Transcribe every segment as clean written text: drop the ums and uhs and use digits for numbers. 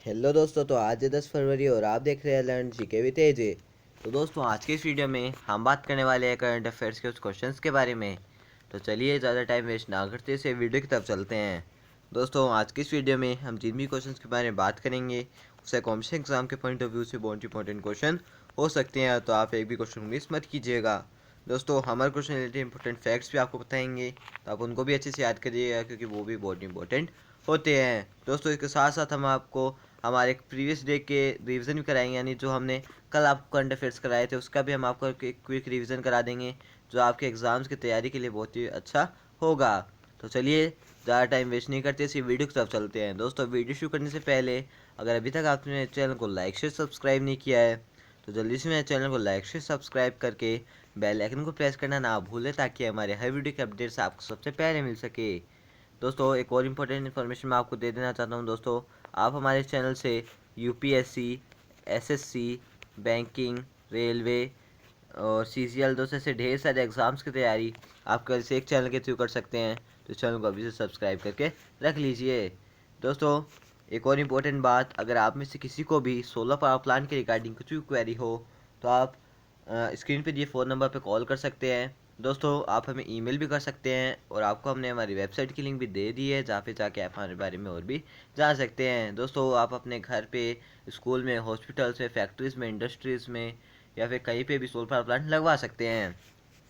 Hello दोस्तों, तो आज है 10 फरवरी और आप देख रहे हैं लर्न जीके विद एजे। तो दोस्तों, आज के इस वीडियो में हम बात करने वाले हैं करंट अफेयर्स के उस क्वेश्चंस के बारे में। तो चलिए ज़्यादा टाइम वेस्ट ना करते इसे वीडियो की तरफ चलते हैं। दोस्तों, आज की इस वीडियो में हम जिन भी क्वेश्चंस के बारे में बात करेंगे उससे कॉम्पिटिशन एग्जाम के पॉइंट ऑफ व्यू से बहुत इंपॉर्टेंट क्वेश्चन हो सकते हैं, तो आप एक भी क्वेश्चन मिस मत कीजिएगा। दोस्तों, हमारे क्वेश्चन रिलेटेड इंपॉर्टेंट फैक्ट्स भी आपको बताएंगे, तो आप उनको भी अच्छे से याद करिएगा क्योंकि वो भी बहुत इंपॉर्टेंट होते हैं। दोस्तों, इसके साथ साथ हम आपको हमारे प्रीवियस डे के रिवीजन भी कराएंगे, यानी जो हमने कल आपको करंट अफेयर्स कराए थे उसका भी हम आपको एक क्विक रिवीजन करा देंगे, जो आपके एग्ज़ाम्स की तैयारी के लिए बहुत ही अच्छा होगा। तो चलिए ज़्यादा टाइम वेस्ट नहीं करते, इसी वीडियो की तरफ चलते हैं। दोस्तों, वीडियो शुरू करने से पहले अगर अभी तक आपने मेरे चैनल को लाइक शेयर सब्सक्राइब नहीं किया है तो जल्दी से मेरे चैनल को लाइक शेयर सब्सक्राइब करके बेल आइकन को प्रेस करना ना भूलें, ताकि हमारे हर वीडियो के अपडेट्स आपको सबसे पहले मिल सके। दोस्तों, एक और इम्पोर्टेंट इन्फॉर्मेशन मैं आपको दे देना चाहता हूँ। दोस्तों, आप हमारे चैनल से यूपीएससी, एसएससी, बैंकिंग, रेलवे और सीजीएल दोस्तों ऐसे ढेर सारे एग्ज़ाम्स की तैयारी आप कल से एक चैनल के थ्रू कर सकते हैं। तो चैनल को अभी से सब्सक्राइब करके रख लीजिए। दोस्तों, एक और इम्पोर्टेंट बात, अगर आप में से किसी को भी सोलर पावर प्लांट के रिगार्डिंग कुछ भी क्वेरी हो तो आप स्क्रीन पे दिए फ़ोन नंबर पे कॉल कर सकते हैं। दोस्तों, आप हमें ईमेल भी कर सकते हैं और आपको हमने हमारी वेबसाइट की लिंक भी दे दी है, जहाँ पे जाके आप हमारे बारे में और भी जान सकते हैं। दोस्तों, आप अपने घर पे, स्कूल में, हॉस्पिटल्स में, फैक्ट्रीज़ में, इंडस्ट्रीज़ में या फिर कहीं पे भी सोलर पावर प्लांट लगवा सकते हैं।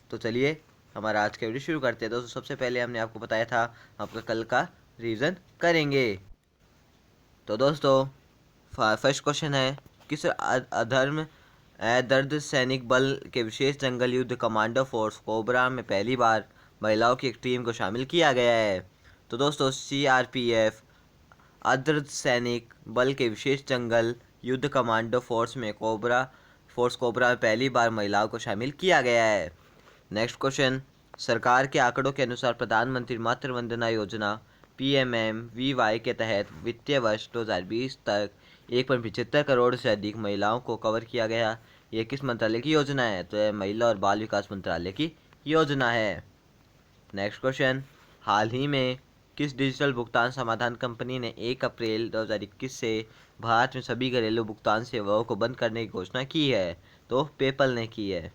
तो चलिए हमारा आज का वीडियो शुरू करते हैं। दोस्तों, सबसे पहले हमने आपको बताया था हम आपका कल का रिवीजन करेंगे। तो दोस्तों, फर्स्ट क्वेश्चन है, किस अधर्म दर्द सैनिक बल के विशेष जंगल युद्ध कमांडो फोर्स कोबरा में पहली बार महिलाओं की एक टीम को शामिल किया गया है? तो दोस्तों, सीआरपीएफ अर्ध सैनिक बल के विशेष जंगल युद्ध कमांडो फोर्स कोबरा में पहली बार महिलाओं को शामिल किया गया है। नेक्स्ट क्वेश्चन, सरकार के आंकड़ों के अनुसार प्रधानमंत्री मातृ वंदना योजना पीएमएमवीवाई के तहत वित्तीय वर्ष 2020 तक 1.75 करोड़ से अधिक महिलाओं को कवर किया गया। यह किस मंत्रालय की योजना है? तो यह महिला और बाल विकास मंत्रालय की योजना है। नेक्स्ट क्वेश्चन, हाल ही में किस डिजिटल भुगतान समाधान कंपनी ने 1 अप्रैल 2021 से भारत में सभी घरेलू भुगतान सेवाओं को बंद करने की घोषणा की है? तो पेपल ने की है।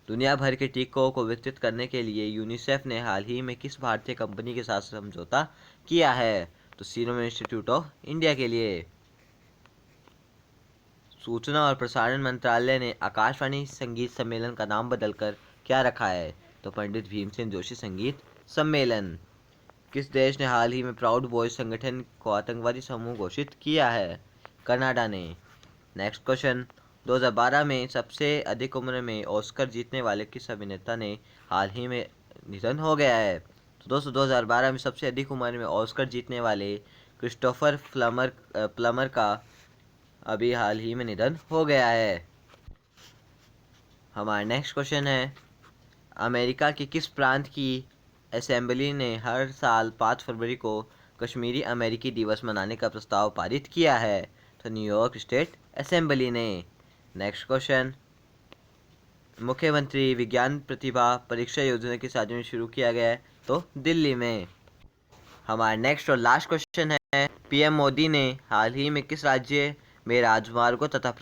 दुनिया भर के टीकों को वितरित करने के लिए यूनिसेफ ने हाल ही में किस भारतीय कंपनी के साथ समझौता किया है? तो सीरम इंस्टीट्यूट ऑफ इंडिया के लिए। सूचना और प्रसारण मंत्रालय ने आकाशवाणी संगीत सम्मेलन का नाम बदलकर क्या रखा है? तो पंडित भीमसेन जोशी संगीत सम्मेलन। किस देश ने हाल ही में प्राउड बॉयज संगठन को आतंकवादी समूह घोषित किया है? कनाडा ने। नेक्स्ट क्वेश्चन, 2012 में सबसे अधिक उम्र में ऑस्कर जीतने वाले किस अभिनेता ने हाल ही में निधन हो गया है? तो दोस्तों, 2012 में सबसे अधिक उम्र में ऑस्कर जीतने वाले क्रिस्टोफर प्लमर का अभी हाल ही में निधन हो गया है। हमारा नेक्स्ट क्वेश्चन है, अमेरिका के किस प्रांत की असेंबली ने हर साल 5 फरवरी को कश्मीरी अमेरिकी दिवस मनाने का प्रस्ताव पारित किया है? तो न्यूयॉर्क स्टेट असेंबली ने। नेक्स्ट क्वेश्चन, मुख्यमंत्री विज्ञान प्रतिभा परीक्षा योजना किस राज्य में शुरू किया गया है? तो दिल्ली में। हमारा नेक्स्ट और लास्ट क्वेश्चन है, पीएम मोदी ने हाल ही में किस राज्य में राजमार्गों तथा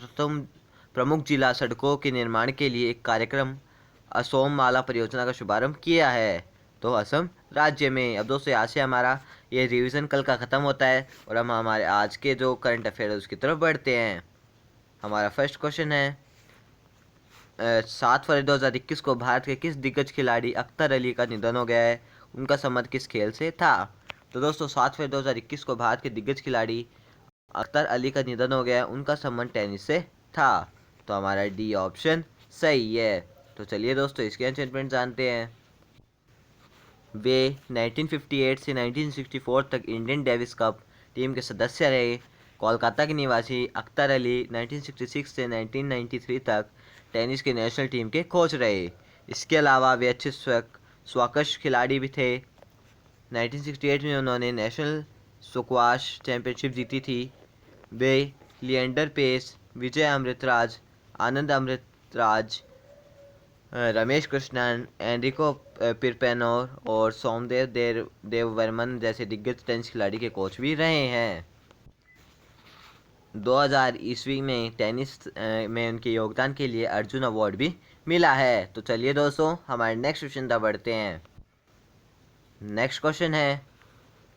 प्रमुख जिला सड़कों के निर्माण के लिए एक कार्यक्रम असोम माला परियोजना का शुभारंभ किया है? तो असम राज्य में। अब दोस्तों, यहाँ से हमारा ये रिवीजन कल का ख़त्म होता है और हम हमारे आज के जो करंट अफेयर है उसकी तरफ बढ़ते हैं। हमारा फर्स्ट क्वेश्चन है, 7 फरवरी 2021 को भारत के किस दिग्गज खिलाड़ी अख्तर अली का निधन हो गया है? उनका संबंध किस खेल से था? तो दोस्तों, 7 फरवरी 2021 को भारत के दिग्गज खिलाड़ी अख्तर अली का निधन हो गया है, उनका संबंध टेनिस से था। तो हमारा डी ऑप्शन सही है। तो चलिए दोस्तों, इसके अचीवमेंट जानते हैं। वे 1958 से 1964 तक इंडियन डेविस कप टीम के सदस्य रहे। कोलकाता के निवासी अख्तर अली 1966 से 1993 तक टेनिस की नेशनल टीम के कोच रहे। इसके अलावा वे अच्छे स्क्वैश खिलाड़ी भी थे। 1968 में उन्होंने नेशनल स्क्वैश चैंपियनशिप जीती थी। वे लिएंडर पेस, विजय अमृतराज, आनंद अमृतराज, रमेश कृष्णन, एनरिको पिरपेनोर और सोमदेव देववर्मन जैसे दिग्गज टेनिस खिलाड़ी के कोच भी रहे हैं। 2000 ईस्वी में टेनिस में उनके योगदान के लिए अर्जुन अवार्ड भी मिला है। तो चलिए दोस्तों हमारे नेक्स्ट क्वेश्चन तक बढ़ते हैं। नेक्स्ट क्वेश्चन है,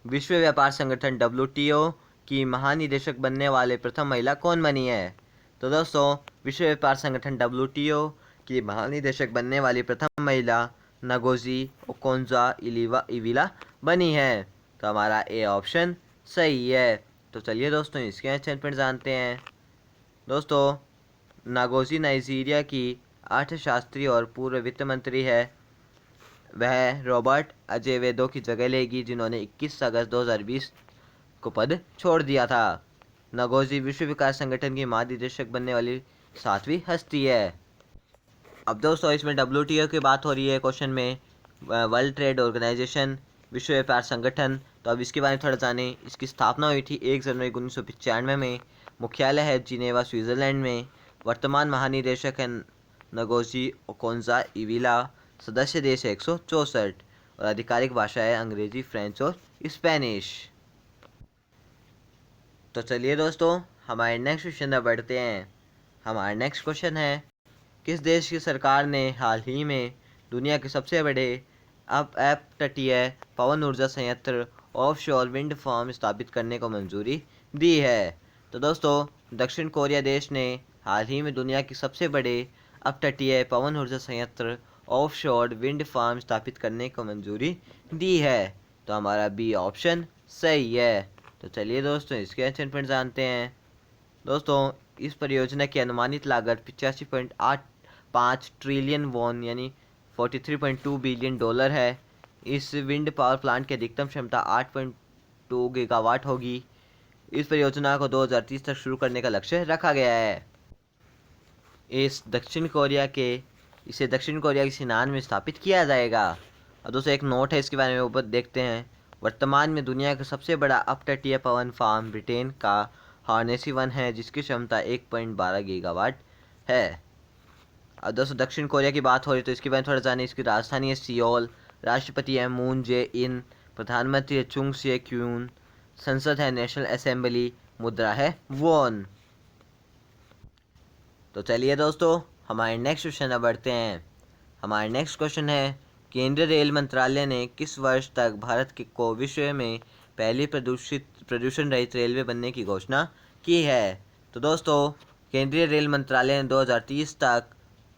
विश्व व्यापार संगठन WTO की महानिदेशक बनने वाले प्रथम महिला कौन बनी है? तो दोस्तों विश्व व्यापार संगठन WTO की महानिदेशक बनने वाली प्रथम महिला नगोजी ओकोंजा इविला बनी है। तो हमारा ए ऑप्शन सही है। तो चलिए दोस्तों इसके अचेंटमेंट जानते हैं। दोस्तों नागोजी नाइजीरिया की अर्थशास्त्री और पूर्व वित्त मंत्री है। वह रॉबर्ट अजेवेदो की जगह लेगी, जिन्होंने 21 अगस्त 2020 को पद छोड़ दिया था। नगोजी विश्व विकास संगठन की महानिदेशक बनने वाली 7वीं हस्ती है। अब दोस्तों इसमें WTO की बात हो रही है क्वेश्चन में, वर्ल्ड ट्रेड ऑर्गेनाइजेशन, विश्व व्यापार संगठन। तो अब इसके बारे में थोड़ा जानें। इसकी स्थापना हुई थी 1 जनवरी 1995 में। मुख्यालय है जिनेवा स्विट्ज़रलैंड में। वर्तमान महानिदेशक है नगोजी ओकोंजा इविला। सदस्य देश है 164 और आधिकारिक भाषा है अंग्रेजी, फ्रेंच और स्पेनिश। तो चलिए दोस्तों हमारे नेक्स्ट क्वेश्चन में बढ़ते हैं। हमारा नेक्स्ट क्वेश्चन है, किस देश की सरकार ने हाल ही में दुनिया के सबसे बड़े अपतटीय पवन ऊर्जा संयंत्र ऑफशोर विंड फार्म स्थापित करने को मंजूरी दी है? तो दोस्तों दक्षिण कोरिया देश ने हाल ही में दुनिया के सबसे बड़े अपतटीय पवन ऊर्जा संयंत्र ऑफशोर विंड फार्म स्थापित करने को मंजूरी दी है। तो हमारा बी ऑप्शन सही है। तो चलिए दोस्तों इसके अचेंटमेंट जानते हैं। दोस्तों इस परियोजना की अनुमानित लागत 85.85 ट्रिलियन वॉन यानी 43.2 बिलियन डॉलर है। इस विंड पावर प्लांट की अधिकतम क्षमता 8.2 गीगावाट होगी। इस परियोजना को 2030 तक शुरू करने का लक्ष्य रखा गया है। इसे दक्षिण कोरिया की सिनान में स्थापित किया जाएगा। और दोस्तों एक नोट है इसके बारे में, ऊपर देखते हैं। वर्तमान में दुनिया का सबसे बड़ा अपतटीय पवन फार्म ब्रिटेन का हार्नेसी वन है, जिसकी क्षमता 1.12 गीगावाट है। अब दोस्तों दक्षिण कोरिया की बात हो रही तो इसके बारे में थोड़ा जाने। इसकी राजधानी है सियोल। राष्ट्रपति है मून जे इन। प्रधानमंत्री है चुंग से क्यून। संसद है नेशनल असेंबली। मुद्रा है वॉन। तो चलिए दोस्तों हमारे नेक्स्ट क्वेश्चन में बढ़ते हैं। हमारे नेक्स्ट क्वेश्चन है, केंद्रीय रेल मंत्रालय ने किस वर्ष तक भारत को विश्व में पहली प्रदूषण रहित रेलवे बनने की घोषणा की है? तो दोस्तों केंद्रीय रेल मंत्रालय ने 2030 तक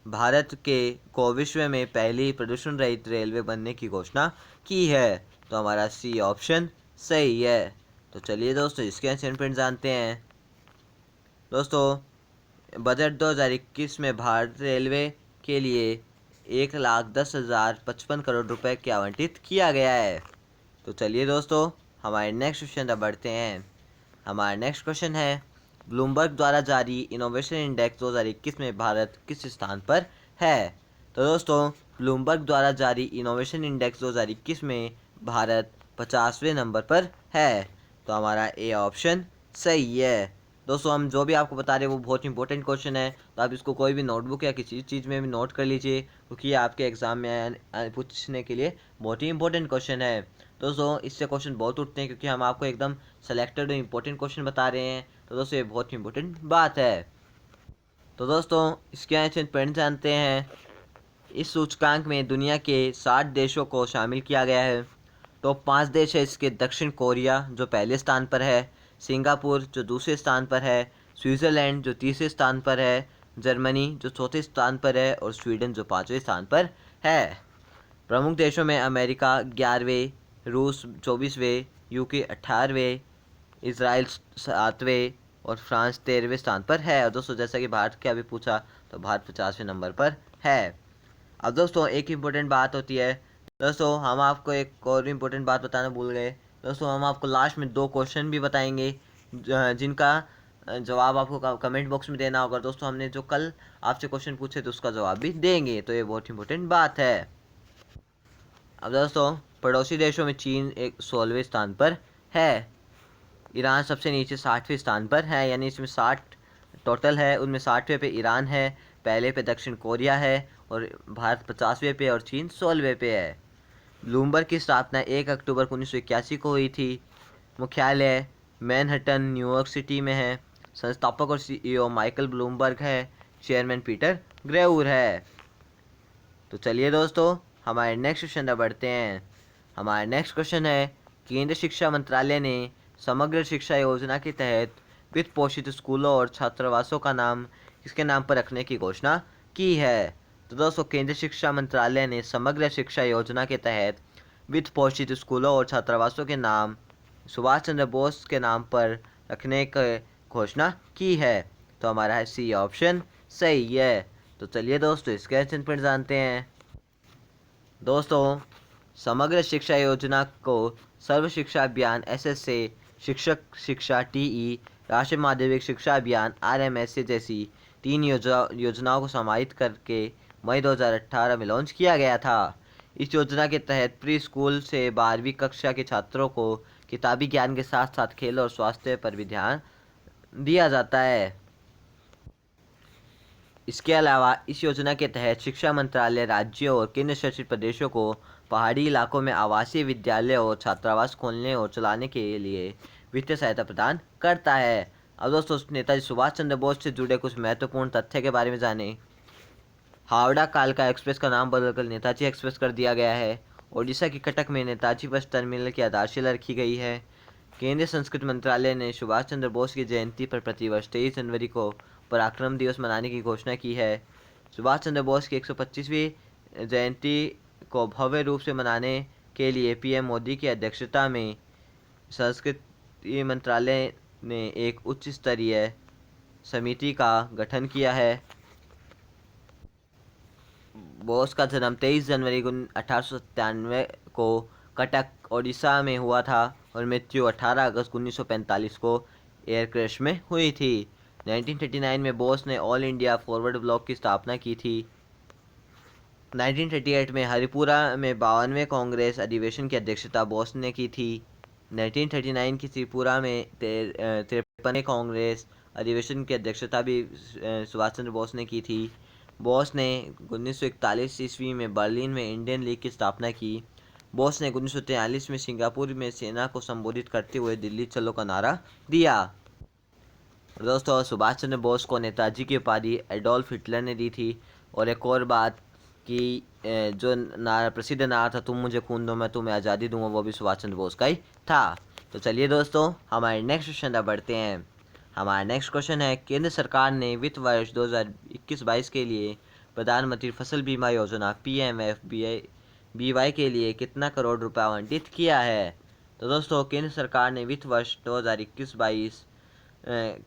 भारत को विश्व में पहली प्रदूषण रहित रेलवे बनने की घोषणा की है। तो हमारा सी ऑप्शन सही है। तो चलिए दोस्तों इसके अचेंटमेंट जानते हैं। दोस्तों बजट 2021 में भारत रेलवे के लिए 1,10,055 करोड़ रुपए के आवंटित किया गया है। तो चलिए दोस्तों हमारे नेक्स्ट क्वेश्चन तक बढ़ते हैं। हमारा नेक्स्ट क्वेश्चन है, ब्लूमबर्ग द्वारा जारी इनोवेशन इंडेक्स 2021 में भारत किस स्थान पर है? तो दोस्तों ब्लूमबर्ग द्वारा जारी इनोवेशन इंडेक्स 2021 में भारत 50वें नंबर पर है। तो हमारा ए ऑप्शन सही है। दोस्तों हम जो भी आपको बता रहे हैं वो बहुत इंपॉर्टेंट क्वेश्चन है, तो आप इसको कोई भी नोटबुक या किसी चीज़ में भी नोट कर लीजिए, क्योंकि ये आपके एग्ज़ाम में पूछने के लिए बहुत ही इंपॉर्टेंट क्वेश्चन है। दोस्तों इससे क्वेश्चन बहुत उठते हैं, क्योंकि हम आपको एकदम सेलेक्टेड और इंपॉर्टेंट क्वेश्चन बता रहे हैं। तो दोस्तों ये बहुत ही इंपॉर्टेंट बात है। तो दोस्तों इसके अचेंटमेंट जानते हैं। इस सूचकांक में दुनिया के 60 देशों को शामिल किया गया है। टॉप 5 देश है इसके, दक्षिण कोरिया जो पहले स्थान पर है, सिंगापुर जो दूसरे स्थान पर है, स्विट्ज़रलैंड जो तीसरे स्थान पर है, जर्मनी जो चौथे स्थान पर है और स्वीडन जो 5वें स्थान पर है। प्रमुख देशों में अमेरिका 11वें, रूस 24वें, यूके 18वें, इसराइल 7वें और फ्रांस 13वें स्थान पर है। और दोस्तों जैसा कि भारत के अभी पूछा, तो भारत 50वें नंबर पर है। अब दोस्तों एक इम्पोर्टेंट बात होती है। दोस्तों हम आपको एक और इम्पोर्टेंट बात बताना भूल गए। दोस्तों हम आपको लास्ट में 2 क्वेश्चन भी बताएंगे, जिनका जवाब आपको कमेंट बॉक्स में देना होगा। दोस्तों हमने जो कल आपसे क्वेश्चन पूछे तो उसका जवाब भी देंगे, तो ये बहुत इंपॉर्टेंट बात है। अब दोस्तों पड़ोसी देशों में चीन 16वें स्थान पर है। ईरान सबसे नीचे 60वें स्थान पर है, यानी इसमें 60 टोटल है, उनमें 60वें पे ईरान है, पहले पे दक्षिण कोरिया है और भारत 50वें पे और चीन 16वें पे है। ब्लूमबर्ग की स्थापना 1 अक्टूबर 1981 को हुई थी। मुख्यालय मैनहट्टन न्यूयॉर्क सिटी में है। संस्थापक और सीईओ माइकल ब्लूमबर्ग है, चेयरमैन पीटर ग्रेउर है। तो चलिए दोस्तों, हमारे नेक्स्ट क्वेश्चन पर बढ़ते हैं। हमारा नेक्स्ट क्वेश्चन है, केंद्रीय शिक्षा मंत्रालय ने समग्र शिक्षा योजना के तहत वित्त पोषित स्कूलों और छात्रावासों का नाम किसके नाम पर रखने की घोषणा की है? तो दोस्तों, केंद्रीय शिक्षा मंत्रालय ने समग्र शिक्षा योजना के तहत वित्त पोषित स्कूलों और छात्रावासों के नाम सुभाष चंद्र बोस के नाम पर रखने की घोषणा की है। तो हमारा सी ऑप्शन सही है। तो चलिए दोस्तों, इसके आंसर पर जानते हैं। दोस्तों, समग्र शिक्षा योजना को सर्व शिक्षा अभियान SS से शिक्षक शिक्षा TE, राष्ट्रीय माध्यमिक शिक्षा अभियान RMS जैसी 3 योजनाओं को समाहित करके मई 2018 में लॉन्च किया गया था। इस योजना के तहत प्री स्कूल से 12वीं कक्षा के छात्रों को किताबी ज्ञान के साथ साथ खेल और स्वास्थ्य पर भी ध्यान दिया जाता है। इसके अलावा इस योजना के तहत शिक्षा मंत्रालय राज्यों और केंद्र शासित प्रदेशों को पहाड़ी इलाकों में आवासीय विद्यालय और छात्रावास खोलने और चलाने के लिए वित्तीय सहायता प्रदान करता है। अब दोस्तों, नेताजी सुभाष चंद्र बोस से जुड़े कुछ महत्वपूर्ण तथ्य के बारे में जानें। हावड़ा कालका एक्सप्रेस का नाम बदलकर नेताजी एक्सप्रेस कर दिया गया है। ओडिशा के कटक में नेताजी बस टर्मिनल की आधारशिला रखी गई है। केंद्रीय संस्कृति मंत्रालय ने सुभाष चंद्र बोस की जयंती पर प्रतिवर्ष 23 जनवरी को पराक्रम दिवस मनाने की घोषणा की है। सुभाष चंद्र बोस की 125वीं जयंती को भव्य रूप से मनाने के लिए PM मोदी की अध्यक्षता में संस्कृति मंत्रालय ने एक उच्च स्तरीय समिति का गठन किया है। बोस का जन्म 23 जनवरी 1897 को कटक ओडिशा में हुआ था और मृत्यु 18 अगस्त 1945 को एयर क्रैश में हुई थी। 1939 में बोस ने ऑल इंडिया फॉरवर्ड ब्लॉक की स्थापना की थी। 1938 में हरिपुरा में 52वें कांग्रेस अधिवेशन की अध्यक्षता बोस ने की थी। 1939 की त्रिपुरा में 53वें कांग्रेस अधिवेशन की अध्यक्षता भी सुभाष चंद्र बोस ने की थी। बोस ने 1941 ईस्वी में बर्लिन में इंडियन लीग की स्थापना की। बोस ने 1943 में सिंगापुर में सेना को संबोधित करते हुए दिल्ली चलो का नारा दिया। दोस्तों, सुभाष चंद्र बोस को नेताजी की उपाधि एडोल्फ हिटलर ने दी थी। और एक और बात कि जो नारा प्रसिद्ध नारा था, तुम मुझे खून दो मैं तुम्हें आज़ादी दूंगा, वो भी सुभाष चंद्र बोस का ही था। तो चलिए दोस्तों, हमारे नेक्स्ट क्वेश्चन तक बढ़ते हैं। हमारा नेक्स्ट क्वेश्चन है, केंद्र सरकार ने वित्त वर्ष 2021-22 के लिए प्रधानमंत्री फसल बीमा योजना PMFBY के लिए कितना करोड़ रुपए आवंटित किया है? तो दोस्तों, केंद्र सरकार ने वित्त वर्ष 2021-22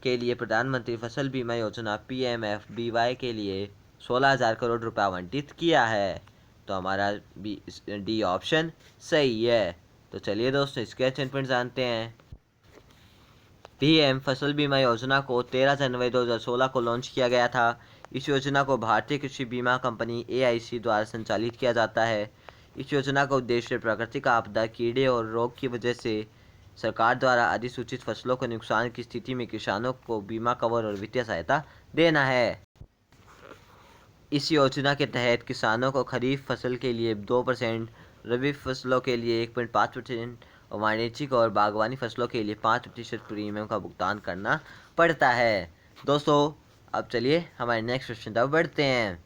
के लिए प्रधानमंत्री फसल बीमा योजना PMFBY के लिए 16,000 करोड़ रुपए आवंटित किया है। तो हमारा डी ऑप्शन सही है। तो चलिए दोस्तों, इसके अचेंटमेंट जानते हैं। PM फसल बीमा योजना को 13 जनवरी 2016 को लॉन्च किया गया था। इस योजना को भारतीय कृषि बीमा कंपनी AIC द्वारा संचालित किया जाता है। इस योजना का उद्देश्य प्राकृतिक आपदा, कीड़े और रोग की वजह से सरकार द्वारा अधिसूचित फसलों के नुकसान की स्थिति में किसानों को बीमा कवर और वित्तीय सहायता देना है। इस योजना के तहत किसानों को खरीफ फसल के लिए 2%, रबी फसलों के लिए 1.5% और वाणिज्यिक और बागवानी फसलों के लिए 5% प्रीमियम का भुगतान करना पड़ता है। दोस्तों, अब चलिए हमारे नेक्स्ट क्वेश्चन तक बढ़ते हैं।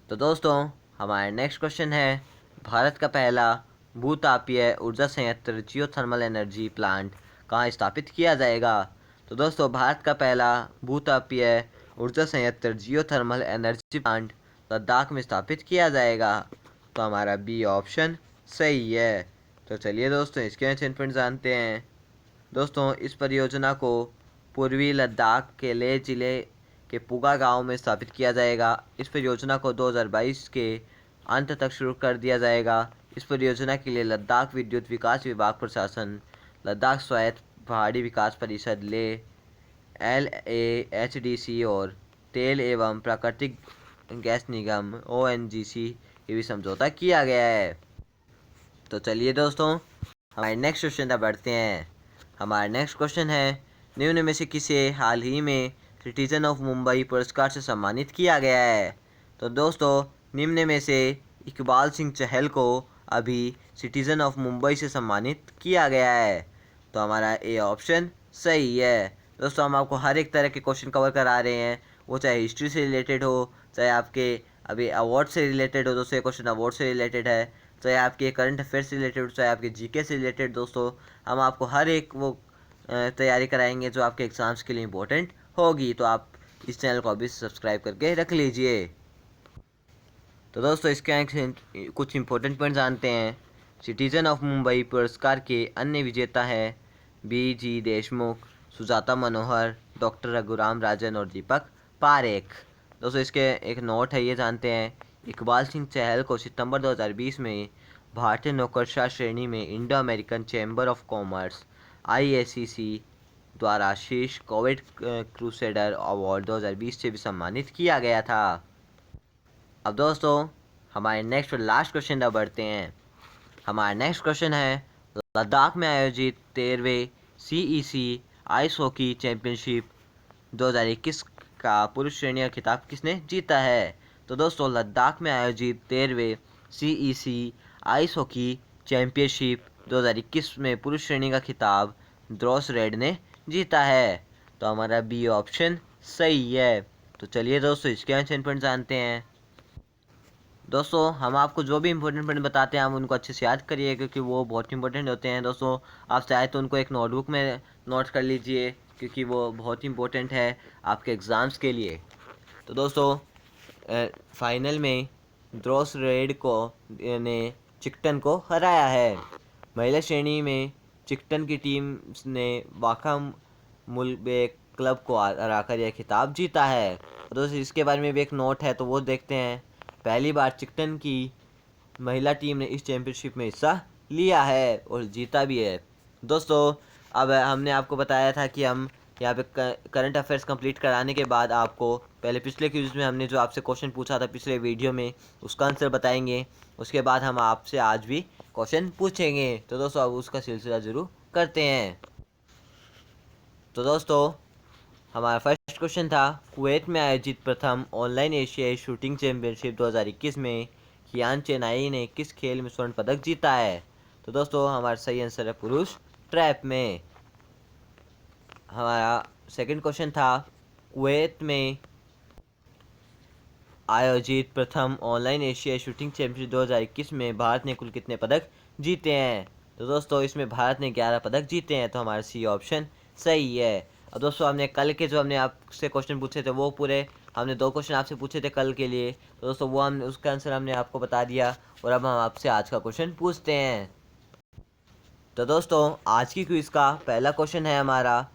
तो दोस्तों, हमारा नेक्स्ट क्वेश्चन है, भारत का पहला भूतापीय ऊर्जा संयंत्र जियोथर्मल एनर्जी प्लांट कहाँ स्थापित किया जाएगा? तो दोस्तों, भारत का पहला भूतापीय ऊर्जा संयंत्र जियोथर्मल एनर्जी प्लांट लद्दाख में स्थापित किया जाएगा। तो हमारा बी ऑप्शन सही है। तो चलिए दोस्तों, इसके अचेंटमेंट जानते हैं। दोस्तों, इस परियोजना को पूर्वी लद्दाख के लेह जिले के पुगा गांव में स्थापित किया जाएगा। इस परियोजना को 2022 के अंत तक शुरू कर दिया जाएगा। इस परियोजना के लिए लद्दाख विद्युत विकास विभाग प्रशासन, लद्दाख स्वायत्त पहाड़ी विकास परिषद लेह LAHDC और तेल एवं प्राकृतिक गैस निगम ONGC के भी समझौता किया गया है। तो चलिए दोस्तों, हमारे नेक्स्ट क्वेश्चन तक बढ़ते हैं। हमारा नेक्स्ट क्वेश्चन है, निम्न में से किसे हाल ही में सिटीजन ऑफ मुंबई पुरस्कार से सम्मानित किया गया है? तो दोस्तों, निम्न में से इकबाल सिंह चहल को अभी सिटीजन ऑफ मुंबई से सम्मानित किया गया है। तो हमारा ए ऑप्शन सही है। दोस्तों हम आपको हर एक तरह के क्वेश्चन कवर करा रहे हैं, वो चाहे हिस्ट्री से रिलेटेड हो, चाहे आपके अभी अवार्ड से रिलेटेड हो, दोस्तों ये क्वेश्चन अवार्ड से रिलेटेड है, चाहे आपके करंट अफेयर्स से रिलेटेड हो, चाहे आपके जीके से रिलेटेड। दोस्तों हम आपको हर एक वो तैयारी कराएंगे जो आपके एग्ज़ाम्स के लिए इम्पोर्टेंट होगी। तो आप इस चैनल को अभी सब्सक्राइब करके रख लीजिए। तो दोस्तों इसके कुछ इंपॉर्टेंट पॉइंट जानते हैं। सिटीजन ऑफ मुंबई पुरस्कार के अन्य विजेता हैं BG देशमुख, सुजाता मनोहर, डॉक्टर रघुराम राजन और दीपक पारेख। दोस्तों इसके एक नोट है, ये जानते हैं इकबाल सिंह चहल को सितंबर 2020 में भारतीय नौकरशाह श्रेणी में Indo American chamber of commerce IACC द्वारा शीर्ष कोविड क्रूसेडर अवार्ड 2020 से भी सम्मानित किया गया था। अब दोस्तों हमारे नेक्स्ट और लास्ट क्वेश्चन तक बढ़ते हैं। हमारा नेक्स्ट क्वेश्चन है, लद्दाख में आयोजित 13वें CEC आइस हॉकी चैंपियनशिप 2021 का पुरुष श्रेणी का खिताब किसने जीता है? तो दोस्तों लद्दाख में आयोजित 13वें CEC आइस हॉकी चैंपियनशिप 2021 में पुरुष श्रेणी का खिताब ड्रॉस रेड ने जीता है। तो हमारा B ऑप्शन सही है। तो चलिए दोस्तों इसके आंसर पॉइंट जानते हैं। दोस्तों हम आपको जो भी इंपॉर्टेंट पॉइंट बताते हैं हम उनको अच्छे से याद करिए, क्योंकि वो बहुत इंपॉर्टेंट होते हैं। दोस्तों आप चाहे तो उनको एक नोटबुक में नोट कर लीजिए, क्योंकि वो बहुत इंपॉर्टेंट है आपके एग्ज़ाम्स के लिए। तो दोस्तों फाइनल में ड्रॉस रेड को ने चिकटन को हराया है। महिला श्रेणी में चिकटन की टीम ने वाखा मुलबे क्लब को हराकर यह खिताब जीता है। दोस्तों इसके बारे में भी एक नोट है, तो वो देखते हैं। पहली बार चिकटन की महिला टीम ने इस चैंपियनशिप में हिस्सा लिया है और जीता भी है। दोस्तों अब हमने आपको बताया था कि हम यहाँ पे करंट अफेयर्स कंप्लीट कराने के बाद आपको पहले पिछले क्विज में हमने जो आपसे क्वेश्चन पूछा था पिछले वीडियो में उसका आंसर बताएंगे। उसके बाद हम आपसे आज भी क्वेश्चन पूछेंगे। तो दोस्तों अब उसका सिलसिला ज़रूर करते हैं। तो दोस्तों हमारा फर्स्ट क्वेश्चन था, कुवैत में आयोजित प्रथम ऑनलाइन एशियाई शूटिंग चैंपियनशिप 2021 में कियान चेनाई ने किस खेल में स्वर्ण पदक जीता है? तो दोस्तों हमारा सही आंसर है पुरुष ट्रैप में। हमारा सेकंड क्वेश्चन था, कुवैत में आयोजित प्रथम ऑनलाइन एशियाई शूटिंग चैंपियनशिप 2021 में भारत ने कुल कितने पदक जीते हैं? तो दोस्तों इसमें भारत ने 11 पदक जीते हैं। तो हमारा C ऑप्शन सही है। अब दोस्तों हमने कल के जो हमने आपसे क्वेश्चन पूछे थे वो पूरे हमने 2 क्वेश्चन आपसे पूछे थे कल के लिए, तो दोस्तों वो हमने उसका आंसर हमने आपको बता दिया। और अब हम आपसे आज का क्वेश्चन पूछते हैं। तो दोस्तों आज की क्विज का पहला क्वेश्चन है हमारा,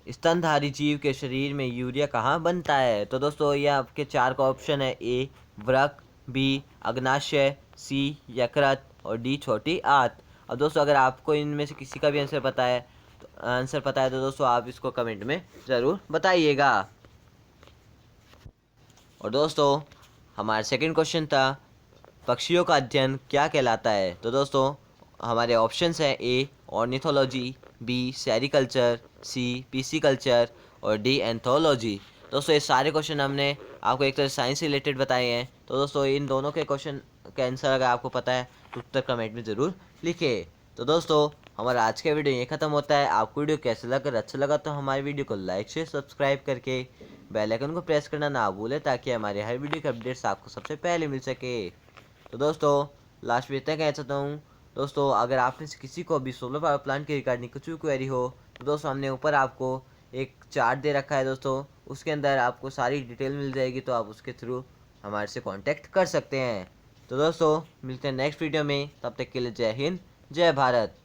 स्तनधारी जीव के शरीर में यूरिया कहाँ बनता है? तो दोस्तों ये आपके 4 का ऑप्शन है, A वृक्क, B अग्नाशय, C यकृत और D छोटी आंत। अब दोस्तों अगर आपको इनमें से किसी का भी आंसर पता है तो दोस्तों आप इसको कमेंट में ज़रूर बताइएगा। और दोस्तों हमारा सेकंड क्वेश्चन था, पक्षियों का अध्ययन क्या कहलाता है? तो दोस्तों हमारे ऑप्शंस हैं, A ornithology, B sericulture, C pisciculture और D एंथोलॉजी। दोस्तों ये सारे क्वेश्चन हमने आपको एक तरह साइंस से रिलेटेड बताए हैं। तो दोस्तों इन दोनों के क्वेश्चन का आंसर अगर आपको पता है तो उत्तर कमेंट में ज़रूर लिखिए। तो दोस्तों हमारा आज का वीडियो ये ख़त्म होता है। आपको वीडियो कैसा लगा? अगर अच्छा लगा तो हमारे वीडियो को लाइक शेयर सब्सक्राइब करके बेल आइकन को प्रेस करना ना भूलें, ताकि हमारे हर वीडियो के अपडेट्स आपको सबसे पहले मिल सके। तो दोस्तों लास्ट में इतना कहना चाहता हूँ, दोस्तों अगर आप में से किसी को भी सोलर पावर प्लांट के रिगार्डिंग कुछ भी क्वेरी हो तो दोस्तों हमने ऊपर आपको एक चार्ट दे रखा है दोस्तों, उसके अंदर आपको सारी डिटेल मिल जाएगी, तो आप उसके थ्रू हमारे से कांटेक्ट कर सकते हैं। तो दोस्तों मिलते हैं नेक्स्ट वीडियो में, तब तक के लिए जय हिंद जय भारत।